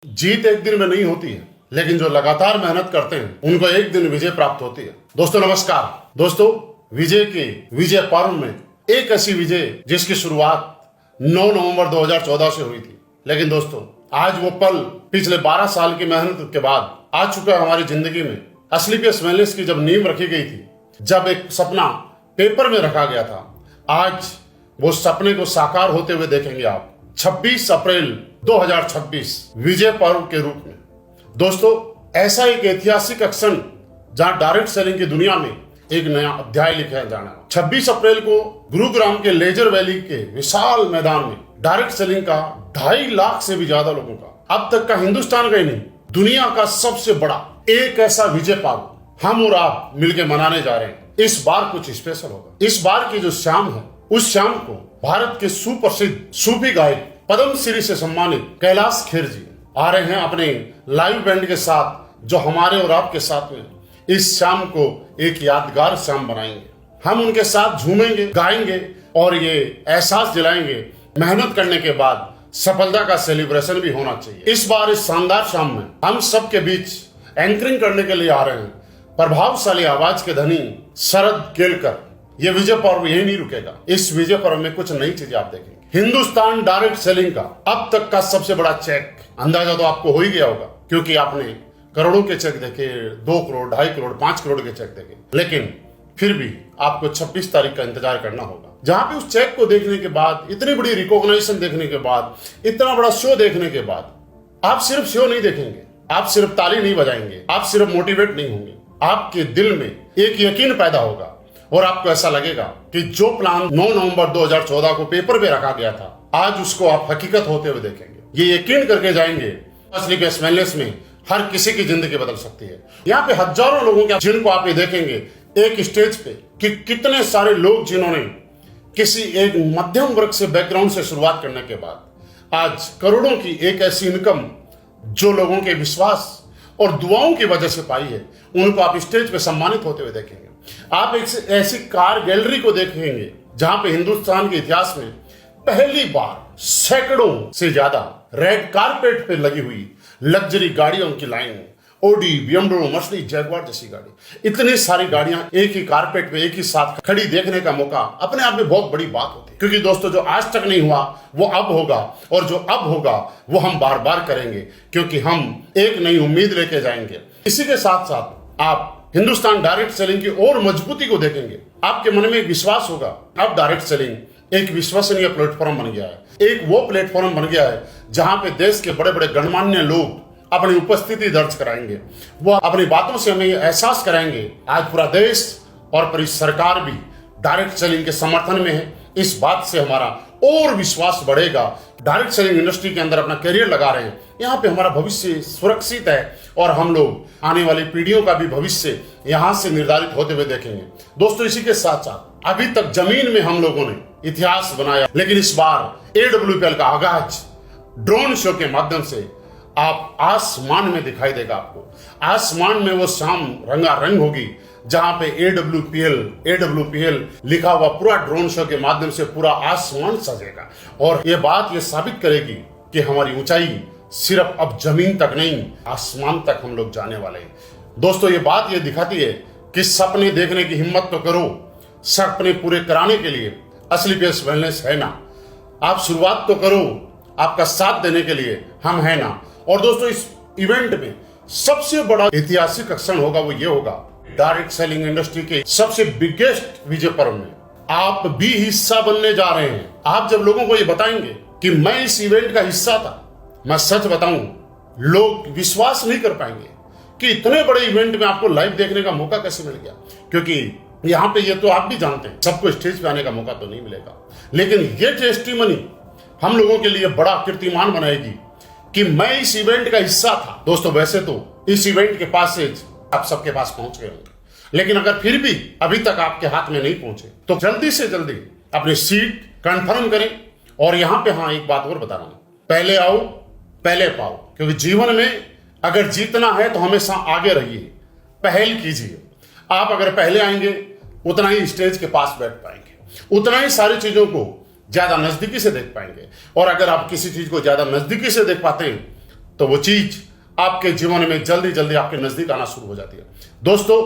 जीत एक दिन में नहीं होती है, लेकिन जो लगातार मेहनत करते हैं उनको एक दिन विजय प्राप्त होती है। दोस्तों नमस्कार। दोस्तों विजय के विजय पर्व में एक ऐसी विजय जिसकी शुरुआत 9 नवंबर 2014 से हुई थी, लेकिन दोस्तों आज वो पल पिछले 12 साल की मेहनत के बाद आ चुका है हमारी जिंदगी में। एसलीपीएस वेलनेस की जब नींव रखी गई थी, जब एक सपना पेपर में रखा गया था, आज वो सपने को साकार होते हुए देखेंगे आप 26 अप्रैल 2026 विजय पर्व के रूप में। दोस्तों ऐसा एक ऐतिहासिक क्षण जहां डायरेक्ट सेलिंग की दुनिया में एक नया अध्याय लिखा जाना। 26 अप्रैल को गुरुग्राम के लेजर वैली के विशाल मैदान में डायरेक्ट सेलिंग का 2.5 लाख से भी ज्यादा लोगों का, अब तक का हिंदुस्तान का ही नहीं दुनिया का सबसे बड़ा एक ऐसा विजय पर्व हम और आप मिलकर मनाने जा रहे हैं। इस बार कुछ स्पेशल होगा। इस बार की जो शाम है, उस शाम को भारत के सुप्रसिद्ध सूफी गायक पद्मश्री से सम्मानित कैलाश खेर जी आ रहे हैं अपने लाइव बैंड के साथ, जो हमारे और आपके साथ में इस शाम को एक यादगार शाम बनाएंगे। हम उनके साथ झूमेंगे, गाएंगे और ये एहसास दिलाएंगे मेहनत करने के बाद सफलता का सेलिब्रेशन भी होना चाहिए। इस बार इस शानदार शाम में हम सबके बीच एंकरिंग करने के लिए आ रहे हैं प्रभावशाली आवाज के धनी शरद केलकर। ये विजय पर्व यही नहीं रुकेगा। इस विजय पर्व में कुछ नई चीजें आप देखेंगे। हिंदुस्तान डायरेक्ट सेलिंग का अब तक का सबसे बड़ा चेक, अंदाजा तो आपको हो ही गया होगा क्योंकि आपने करोड़ों के चेक देखे, 2 करोड़, 2.5 करोड़, 5 करोड़ के चेक देखे, लेकिन फिर भी आपको 26 तारीख का इंतजार करना होगा, जहां पे उस चेक को देखने के बाद, इतनी बड़ी रिकॉग्निशन देखने के बाद, इतना बड़ा शो देखने के बाद आप सिर्फ शो नहीं देखेंगे, आप सिर्फ ताली नहीं बजाएंगे, आप सिर्फ मोटिवेट नहीं होंगे, आपके दिल में एक यकीन पैदा होगा और आपको ऐसा लगेगा कि जो प्लान 9 नवंबर 2014 को पेपर पे रखा गया था, आज उसको आप हकीकत होते हुए देखेंगे। ये यकीन करके जाएंगे एसलीपीएस वेलनेस में हर किसी की जिंदगी बदल सकती है। यहाँ पे हजारों लोगों के जिनको आप ये देखेंगे एक स्टेज पे कि कितने सारे लोग जिन्होंने किसी एक मध्यम वर्ग से बैकग्राउंड से शुरुआत करने के बाद आज करोड़ों की एक ऐसी इनकम जो लोगों के विश्वास और दुआओं की वजह से पाई है, उनको आप स्टेज पे सम्मानित होते हुए देखेंगे। आप एक ऐसी कार गैलरी को देखेंगे जहां पे हिंदुस्तान के इतिहास में पहली बार सैकड़ों से ज्यादा रेड कारपेट पे लगी हुई लग्जरी गाड़ियों की line, Audi, BMW, Mercedes, Jaguar जैसी गाड़ी, इतनी सारी गाड़ियां एक ही कारपेट पे एक ही साथ खड़ी देखने का मौका अपने आप में बहुत बड़ी बात होती है। क्योंकि दोस्तों जो आज तक नहीं हुआ वो अब होगा, और जो अब होगा वो हम बार बार करेंगे, क्योंकि हम एक नई उम्मीद लेके जाएंगे। इसी के साथ साथ आप हिंदुस्तान डायरेक्ट सेलिंग की और मजबूती को देखेंगे। आपके मन में एक विश्वास होगा, अब डायरेक्ट सेलिंग एक विश्वसनीय प्लेटफॉर्म बन गया है। एक वो प्लेटफॉर्म बन गया है जहां पे देश के बड़े बड़े गणमान्य लोग अपनी उपस्थिति दर्ज कराएंगे, वो अपनी बातों से हमें एहसास कराएंगे आज पूरा देश और पूरी सरकार भी डायरेक्ट सेलिंग के समर्थन में है। इस बात से हमारा और विश्वास बढ़ेगा। डायरेक्ट सेलिंग इंडस्ट्री के अंदर अपना करियर लगा रहे हैं, यहाँ पे हमारा भविष्य सुरक्षित है और हम लोग आने वाली पीढ़ियों का भी भविष्य यहाँ से निर्धारित होते हुए देखेंगे। दोस्तों इसी के साथ साथ अभी तक जमीन में हम लोगों ने इतिहास बनाया, लेकिन इस बार AWPL का आगाज ड्रोन शो के माध्यम से आप आसमान में दिखाई देगा। आपको आसमान में वो शाम रंगारंग होगी जहां पे AWPL लिखा हुआ पूरा ड्रोन शो के माध्यम से पूरा आसमान सजेगा, और ये बात ये साबित करेगी कि हमारी ऊंचाई सिर्फ अब जमीन तक नहीं, आसमान तक हम लोग जाने वाले हैं। दोस्तों ये बात ये दिखाती है कि सपने देखने की हिम्मत तो करो, सपने पूरे कराने के लिए एसलीपीएस वेलनेस है ना। आप शुरुआत तो करो, आपका साथ देने के लिए हम है ना। और दोस्तों इस इवेंट में सबसे बड़ा ऐतिहासिक क्षण होगा, वो ये होगा डायरेक्ट सेलिंग इंडस्ट्री के सबसे बिगेस्ट विजय पर्व में आप भी हिस्सा बनने जा रहे हैं। आप जब लोगों को ये बताएंगे कि मैं इस इवेंट का हिस्सा था, मैं सच बताऊं लोग विश्वास नहीं कर पाएंगे कि इतने बड़े इवेंट में आपको लाइव देखने का मौका कैसे मिल गया। क्योंकि यहाँ पे ये तो आप भी जानते हैं सबको स्टेज पे आने का मौका तो नहीं मिलेगा, लेकिन ये टेस्टिमनी हम लोगों के लिए बड़ा कीर्तिमान बनाएगी कि मैं इस इवेंट का हिस्सा था। दोस्तों वैसे तो इस इवेंट के पास से आप सबके पास पहुंच गए होंगे, लेकिन अगर फिर भी अभी तक आपके हाथ में नहीं पहुंचे तो जल्दी से जल्दी अपनी सीट कंफर्म करें। और यहां पे हाँ एक बात और बता रहा हूं, पहले आओ पहले पाओ, क्योंकि जीवन में अगर जीतना है तो हमेशा आगे रहिए, पहल कीजिए। आप अगर पहले आएंगे उतना ही स्टेज के पास बैठ पाएंगे, उतना ही सारी चीजों को ज्यादा नजदीकी से देख पाएंगे। और अगर आप किसी चीज को ज्यादा नजदीकी से देख पाते हैं तो वो चीज आपके जीवन में जल्दी जल्दी आपके नजदीक आना शुरू हो जाती है। दोस्तों,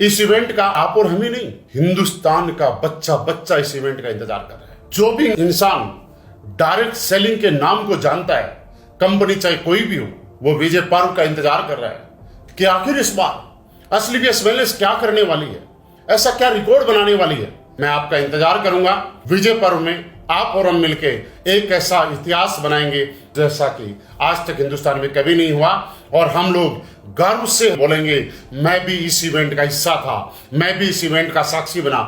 इस इवेंट का आप और हम ही नहीं, हिंदुस्तान का बच्चा बच्चा इस इवेंट का इंतजार कर रहा है। जो भी इंसान डायरेक्ट सेलिंग के नाम को जानता है, कंपनी चाहे कोई भी हो, वो विजय पर्व का इंतजार कर रहा है कि आखिर इस बार असली बीएस वेलनेस क्या करने वाली है, ऐसा क्या रिकॉर्ड बनाने वाली है। मैं आपका इंतजार करूंगा। विजय पर्व में आप और हम मिलके एक ऐसा इतिहास बनाएंगे जैसा कि आज तक हिंदुस्तान में कभी नहीं हुआ, और हम लोग गर्व से बोलेंगे मैं भी इस इवेंट का हिस्सा था, मैं भी इस इवेंट का साक्षी बना।